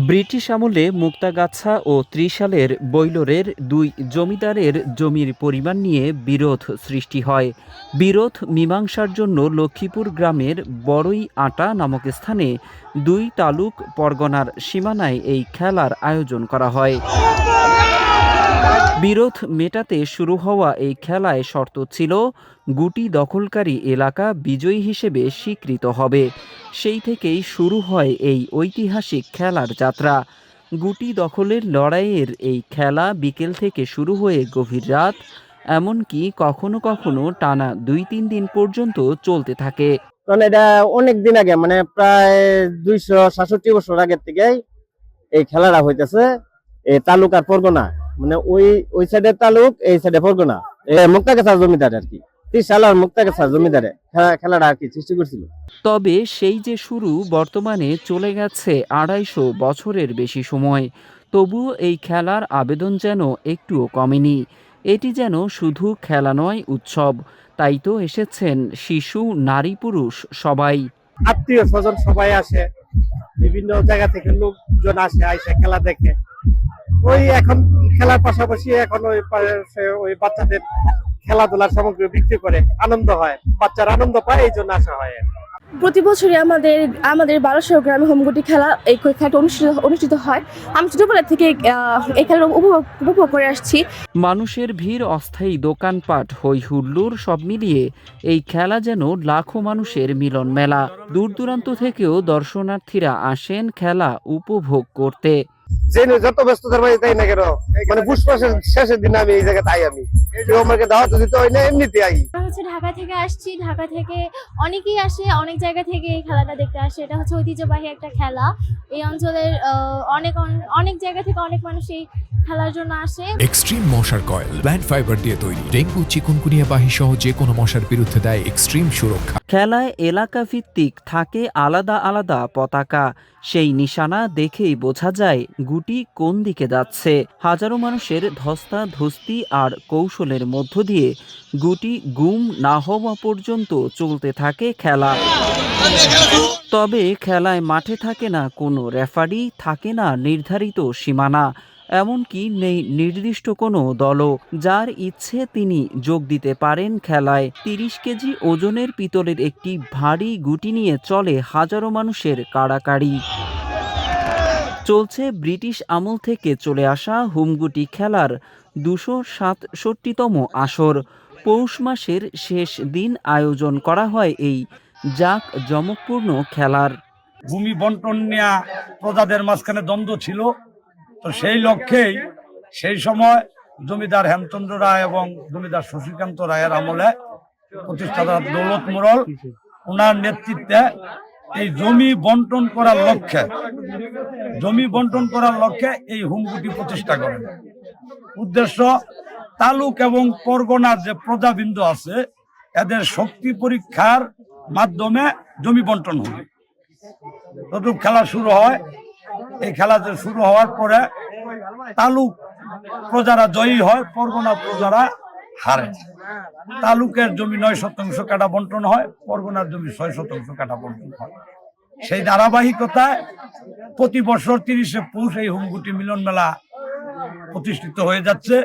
British আমলে মুক্তাগাছা ও ত্রিশালের বৈলোরের দুই জমিদারের জমির পরিমাণ নিয়ে বিরোধ সৃষ্টি হয়। বিরোধ মীমাংসার জন্য লক্ষ্মীপুর গ্রামের বড়ই আটা নামক স্থানে দুই তালুক পরগনার সীমানায় এই খেলার আয়োজন করা হয়। বিরোধ মেটাতে শুরু হওয়া এই খেলায় শর্ত ছিল গুটি দখলকারী এলাকা বিজয়ী হিসেবে স্বীকৃত হবে। সেই থেকেই শুরু হয় এই ঐতিহাসিক খেলার যাত্রা। গুটি দখলের লড়াইয়ের এই খেলা বিকেল থেকে শুরু হয়ে গভীর রাত, এমনকি কখনো কখনো টানা ২-৩ দিন পর্যন্ত চলতে থাকে। কারণ এটা অনেক দিন আগে, মানে প্রায় ২৬৭ বছর আগের থেকে এই খেলাটা হইতেছে। এই তালুক আর পরগনা, মানে ওই সাইডের তালুক, এই সাইডে পরগনা, মুক্তাগাছার জমিদার আর কি, ৩০ সাল আর মুক্তাগাছার জমিদারে খেলাটা আর কি সৃষ্টি করছিল। তবে সেই যে শুরু, বর্তমানে চলে গেছে ২৫০ বছরের বেশি সময়। তবুও এই খেলার আবেদন যেন একটুও কমেনি। এটি যেন শুধু খেলা নয়, উৎসব। তাই তো এসেছেন শিশু, নারী, পুরুষ সবাই। আত্মীয় স্বজন সবাই আসে, বিভিন্ন জায়গা থেকে লোকজন আসে, আইসে খেলা দেখে। এখন খেলার পাশাপাশি এখন ওই বাচ্চাদের খেলাধুলার সামগ্রী বিক্রি করে আনন্দ হয়, বাচ্চারা আনন্দ পায়, এই জন্য আসা হয়। প্রতি বছরই আমাদের ১২০০ গ্রামে হোমগুটি খেলা এই খেলাটা অনুষ্ঠিত হয়। আমি ছোটবেলা থেকে এই খেলার উপভোগ করে আসছি। মানুষের ভিড়, অস্থায়ী দোকানপাট, হই হুল্লোড় সব মিলিয়ে এই খেলা যেন লাখো মানুষের মিলন মেলা। দূর দূরান্ত থেকেও দর্শনার্থীরা আসেন খেলা উপভোগ করতে। যত ব্যস্ততার মাঝে তাই না কেন, মানে পুষ্পাসের শেষের দিন আমি এই জায়গায় তাই আমি আমাকে দাওয়াত দিতে হয় না, এমনিতে আই। ঢাকা থেকে আসছি, ঢাকা থেকে অনেকেই আসে, অনেক জায়গা থেকে এই খেলাটা দেখতে আসে। এটা হচ্ছে ঐতিহ্যবাহী একটা খেলা। এই অঞ্চলের অনেক জায়গা থেকে অনেক মানুষ এই খেলার জন্য আসে। এক্সট্রিম মশার কয়েল প্ল্যান্ট ফাইবার দিয়ে তৈরি, ডেঙ্গু, চিকুনগুনিয়া বাহি সহ যে কোনো মশার বিরুদ্ধে দেয় এক্সট্রিম সুরক্ষা। খেলায় এলাকা ভিত্তিক থাকে আলাদা আলাদা পতাকা। সেই নিশানা দেখেই বোঝা যায় গুটি কোন দিকে যাচ্ছে। হাজারো মানুষের ধস্তাধস্তি আর কৌশলের মধ্য দিয়ে গুটি গুম না হওয়া পর্যন্ত চলতে থাকে খেলা। তবে খেলায় মাঠে থাকে না কোনো রেফারি, থাকে না নির্ধারিত সীমানা, এমনকি নেই নির্দিষ্ট কোনো দলও। যার ইচ্ছে তিনি যোগ দিতে পারেন খেলায়। ৩০ কেজি ওজনের পিতলের একটি ভারী গুটি নিয়ে চলে হাজারো মানুষের কাড়াকাড়ি। চলছে ব্রিটিশ আমল থেকে চলে আসা হুমগুটি খেলার ২৬৭তম আসর। পৌষ মাসের শেষ দিন আয়োজন করা হয় এই জাঁকজমকপূর্ণ খেলার। ভূমি বন্টন নেওয়া প্রজাদের মাঝখানে দ্বন্দ্ব ছিল, তো সেই লক্ষ্যেই সেই সময় জমিদার হেমচন্দ্র রায় এবং জমিদার শশীকান্ত রায়ের আমলে প্রতিষ্ঠাতা দৌলত মোড়ল, ওনার নেতৃত্বে এই জমি বন্টন করার লক্ষ্যে এই হুমগুটি প্রতিষ্ঠা করেন। উদ্দেশ্য, তালুক এবং পরগনার যে প্রজাবৃন্দ আছে এদের শক্তি পরীক্ষার মাধ্যমে জমি বন্টন হবে। প্রথম খেলা শুরু হয়। এই খেলা শুরু হওয়ার পরে তালুক প্রজারা জয়ী হয়, পরগনা প্রজারা হারে। তালুকের জমি ৯% কাটা বন্টন হয়, পরগনার জমি ৬% কাটা বন্টন হয়। সেই ধারাবাহিকতায় প্রতি বছর ৩০শে পৌষ এই হুমগুটি মিলন মেলা প্রতিষ্ঠিত হয়ে যাচ্ছে।